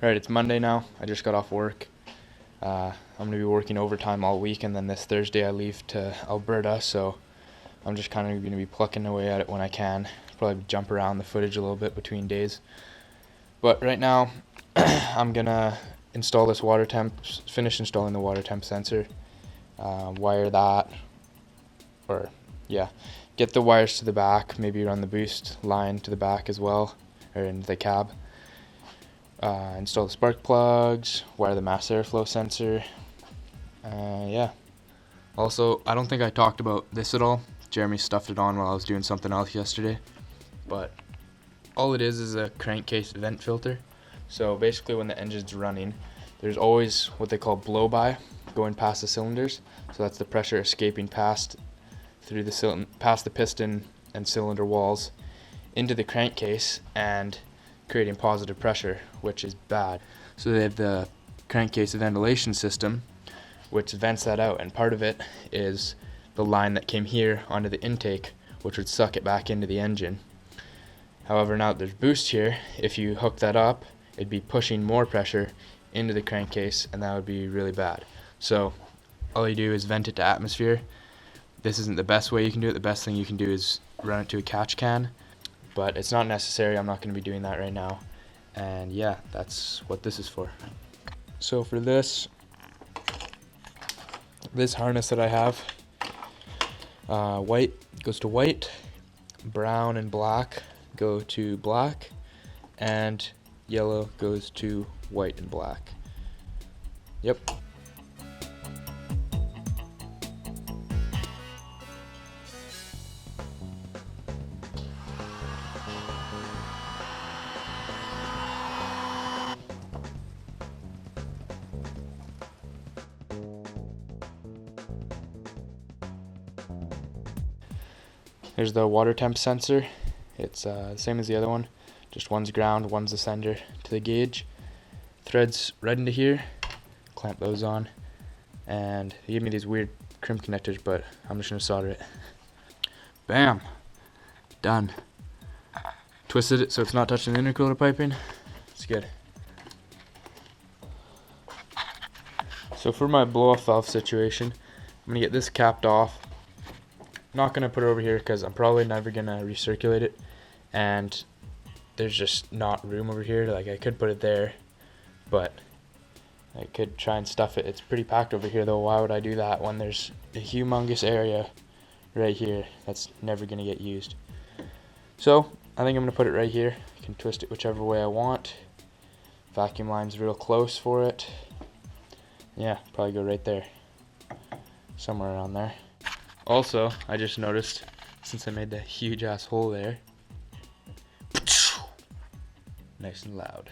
Right, it's Monday now. I just got off work. I'm going to be working overtime all week, and then this Thursday I leave to Alberta, so I'm just kind of going to be plucking away at it when I can. Probably jump around the footage a little bit between days. But right now, I'm going to install this water temp, finish installing the water temp sensor, wire that, get the wires to the back, maybe run the boost line to the back as well, or into the cab. Install the spark plugs, wire the mass airflow sensor. Also, I don't think I talked about this at all. Jeremy stuffed it on while I was doing something else yesterday. But all it is a crankcase vent filter. So basically when the engine's running, there's always what they call blow-by going past the cylinders. So that's the pressure escaping past the piston and cylinder walls into the crankcase and creating positive pressure, which is bad. So they have the crankcase ventilation system, which vents that out, and part of it is the line that came here onto the intake, which would suck it back into the engine. However, now that there's boost here, if you hook that up, it'd be pushing more pressure into the crankcase, and that would be really bad. So all you do is vent it to atmosphere. This isn't the best way you can do it. The best thing you can do is run it to a catch can, but it's not necessary. I'm not going to be doing that right now. And yeah, that's what this is for. So for this harness that I have, white goes to white, brown and black go to black, and yellow goes to white and black. Yep. Here's the water temp sensor. It's the same as the other one, just one's ground, one's the sender to the gauge. Threads right into here, clamp those on, and they gave me these weird crimp connectors, but I'm just going to solder it. Bam! Done. Twisted it so it's not touching the intercooler piping. It's good. So for my blow-off valve situation, I'm going to get this capped off. Not going to put it over here because I'm probably never going to recirculate it, and there's just not room over here. Like, I could put it there, but I could try and stuff it. It's pretty packed over here though. Why would I do that when there's a humongous area right here that's never going to get used? So I think I'm going to put it right here. I can twist it whichever way I want. Vacuum line's real close for it. Yeah, probably go right there, somewhere around there. Also, I just noticed, since I made that huge ass hole there, nice and loud.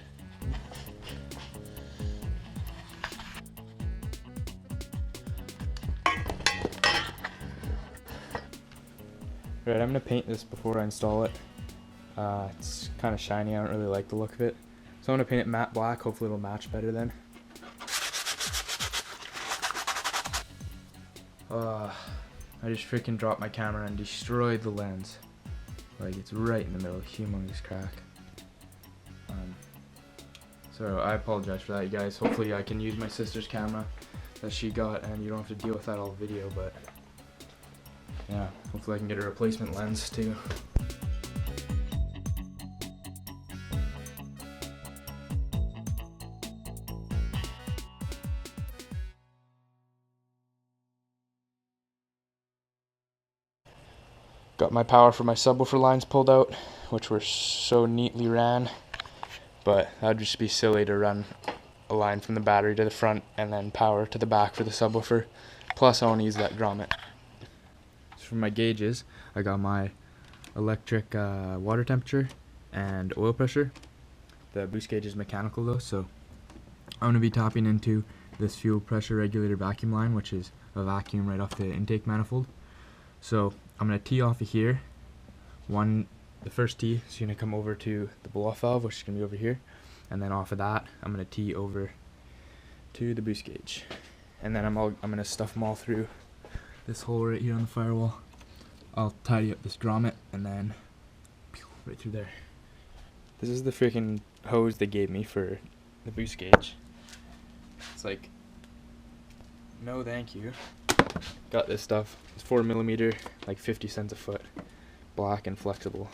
Right, I'm gonna paint this before I install it. It's kind of shiny, I don't really like the look of it. So I'm gonna paint it matte black, hopefully it'll match better then. I just freaking dropped my camera and destroyed the lens. Like, it's right in the middle, humongous crack. So I apologize for that, you guys. Hopefully I can use my sister's camera that she got and you don't have to deal with that all video, but yeah, hopefully I can get a replacement lens too. Got my power for my subwoofer lines pulled out, which were so neatly ran, but that would just be silly to run a line from the battery to the front and then power to the back for the subwoofer. Plus I want to use that grommet. So for my gauges, I got my electric water temperature and oil pressure. The boost gauge is mechanical though, so I'm going to be tapping into this fuel pressure regulator vacuum line, which is a vacuum right off the intake manifold. So I'm going to tee off of here. The first tee is going to come over to the blow-off valve, which is going to be over here. And then off of that, I'm going to tee over to the boost gauge. And then I'm going to stuff them all through this hole right here on the firewall. I'll tidy up this grommet and then right through there. This is the freaking hose they gave me for the boost gauge. It's like, no thank you. Got this stuff. It's 4mm, like 50 cents a foot. Black and flexible.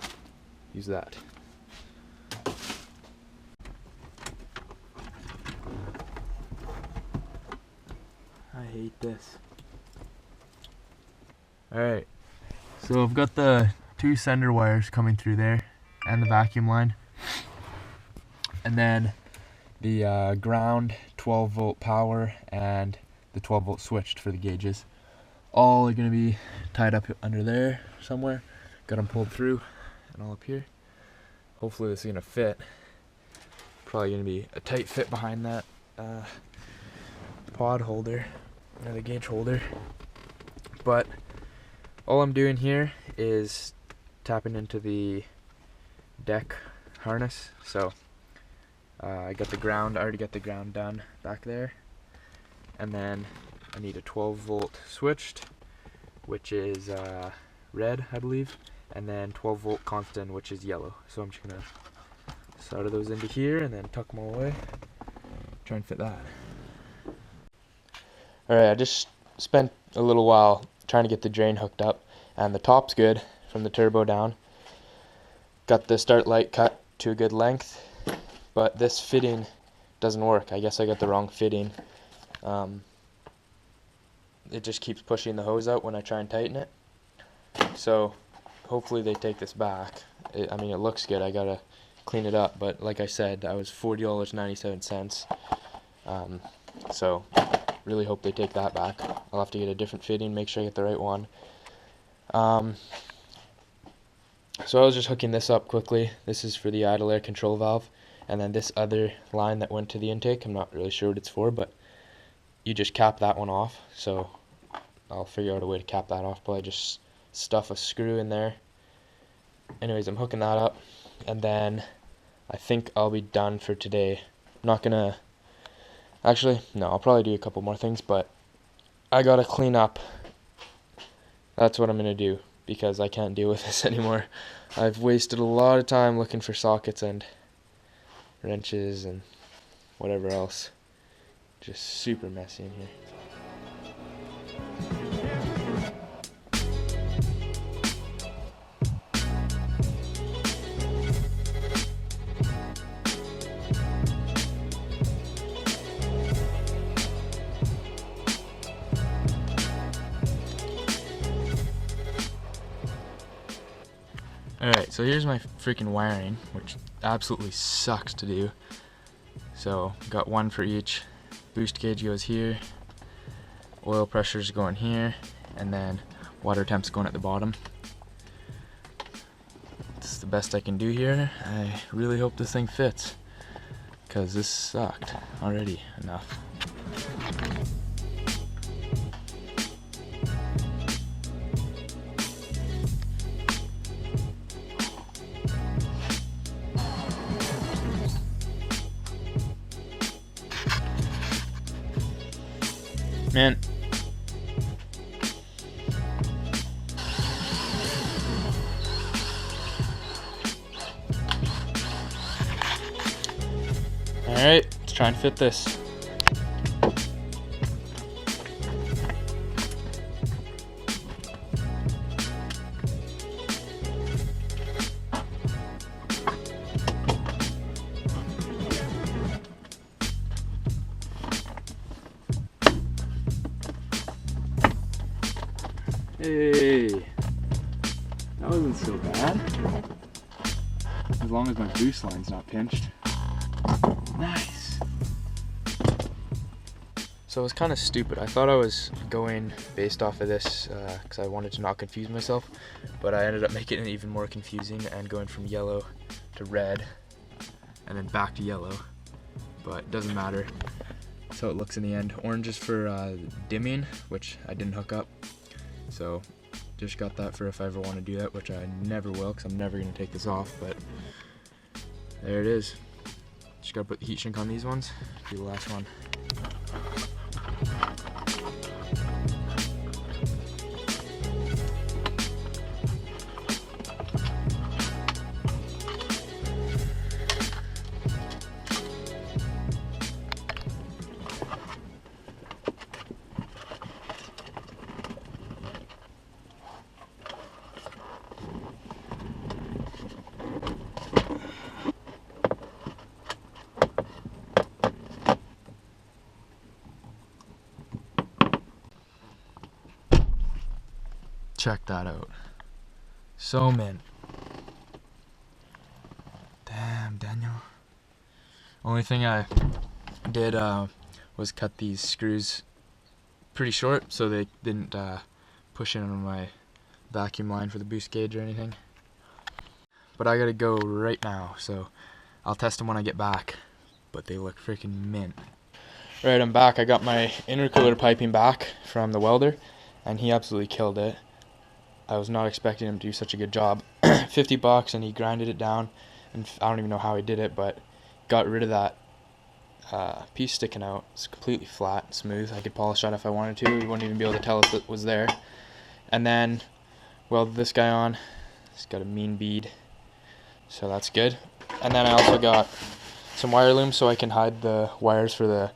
Use that. I hate this. Alright, so I've got the 2 sender wires coming through there and the vacuum line. And then the ground 12 volt power and the 12 volt switched for the gauges. All are going to be tied up under there somewhere. Got them pulled through and all up here. Hopefully this is going to fit. Probably going to be a tight fit behind that pod holder, or the gauge holder. But all I'm doing here is tapping into the deck harness. So I got the ground, I already got the ground done back there. And then I need a 12 volt switched, which is red, I believe. And then 12 volt constant, which is yellow. So I'm just gonna solder those into here and then tuck them all away. Try and fit that. Alright, I just spent a little while trying to get the drain hooked up, and the top's good from the turbo down. Got the start light cut to a good length, but this fitting doesn't work. I guess I got the wrong fitting. It just keeps pushing the hose out when I try and tighten it. So hopefully they take this back. I mean, it looks good. I gotta clean it up, but like I said, I was $40.97. So really hope they take that back. I'll have to get a different fitting, make sure I get the right one. So I was just hooking this up quickly. This is for the idle air control valve, and then this other line that went to the intake, I'm not really sure what it's for, but you just cap that one off. So I'll figure out a way to cap that off, but I just stuff a screw in there. Anyways, I'm hooking that up, and then I think I'll be done for today. I'm not gonna, actually, no, I'll probably do a couple more things, but I gotta clean up. That's what I'm gonna do, because I can't deal with this anymore. I've wasted a lot of time looking for sockets and wrenches and whatever else. Just super messy in here. Alright, so here's my freaking wiring, which absolutely sucks to do. So, got one for each. Boost gauge goes here, oil pressure's going here, and then water temp's going at the bottom. It's the best I can do here. I really hope this thing fits, because this sucked already enough. Man. Alright, let's try and fit this. Hey, that wasn't so bad. As long as my boost line's not pinched. Nice. So it was kind of stupid. I thought I was going based off of this because I wanted to not confuse myself, but I ended up making it even more confusing and going from yellow to red and then back to yellow. But it doesn't matter. That's how it looks in the end. Orange is for dimming, which I didn't hook up. So just got that for if I ever want to do that, which I never will, because I'm never going to take this off, but there it is. Just got to put the heat shrink on these ones. Do the last one. Check that out. So mint. Damn, Daniel. Only thing I did was cut these screws pretty short so they didn't push in on my vacuum line for the boost gauge or anything. But I gotta go right now, so I'll test them when I get back. But they look freaking mint. Right, I'm back. I got my intercooler piping back from the welder, and he absolutely killed it. I was not expecting him to do such a good job. $50, and he grinded it down, and I don't even know how he did it, but got rid of that piece sticking out. It's completely flat, smooth. I could polish that if I wanted to. You wouldn't even be able to tell if it was there. And then welded this guy on. It's got a mean bead, so that's good. And then I also got some wire loom so I can hide the wires for the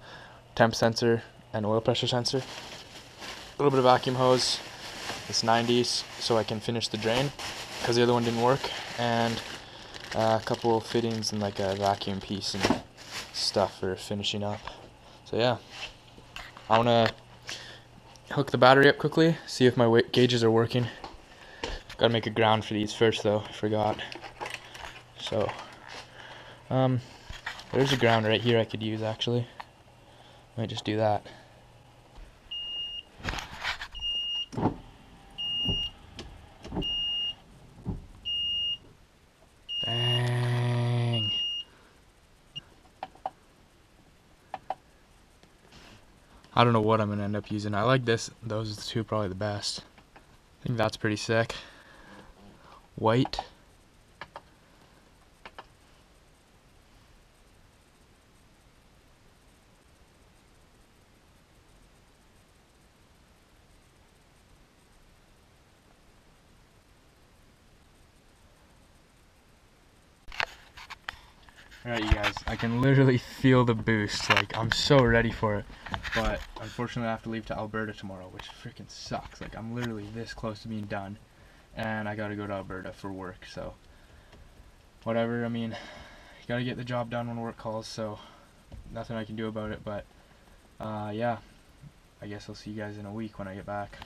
temp sensor and oil pressure sensor. A little bit of vacuum hose. It's 90s so I can finish the drain because the other one didn't work. And a couple of fittings and like a vacuum piece and stuff for finishing up. So yeah, I want to hook the battery up quickly, see if my gauges are working. Gotta make a ground for these first though, I forgot. So there's a ground right here I could use actually. Might just do that. Bang. I don't know what I'm gonna end up using. I like those two probably the best. I think that's pretty sick. White. Alright you guys, I can literally feel the boost, like I'm so ready for it, but unfortunately I have to leave to Alberta tomorrow, which freaking sucks. Like I'm literally this close to being done, and I gotta go to Alberta for work, so whatever. I mean, you gotta get the job done when work calls, so nothing I can do about it, but yeah, I guess I'll see you guys in a week when I get back.